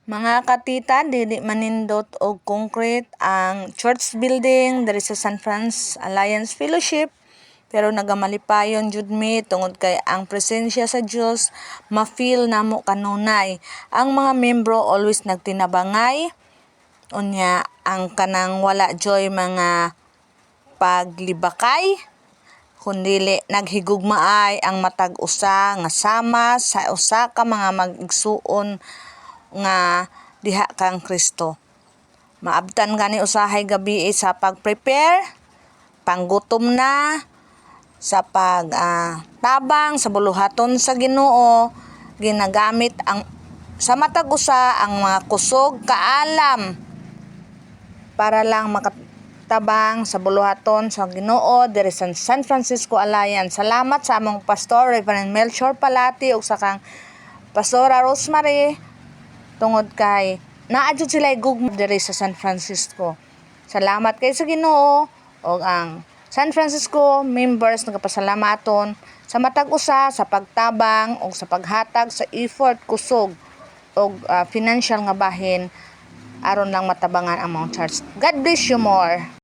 Mga katita, dili manindot og concrete ang church building diri sa San Franz Alliance Fellowship, pero nagamalipayon jud mi tungod kay ang presensya sa Dios ma-feel namo kanunay. Ang mga membro always nagtinabangay unya ang kanang wala joy mga paglibakay, kundili naghigugmaay ang matag usa nga sama sa usa ka mga mag-igsuon nga diha kang Kristo. Maabtan gani usahay gabi sa pag-prepare, panggutom na, sa tabang sa buluhaton sa Ginoo, ginagamit ang sa matag usa ang mga kusog kaalam para lang makatabang sa buluhaton sa Ginoo diri sa San Francisco Alliance. Salamat sa among pastor Reverend Melchor Palati ug sa kang Pastora Rosemary tungod kay naa jud sila gugma diri sa San Francisco. Salamat kay sa Ginoo ug ang San Francisco members nagapasalamaton sa matag usa sa pagtabang ug sa paghatag sa effort kusog ug financial nga bahin aron lang matabangan ang mga church. God bless you more.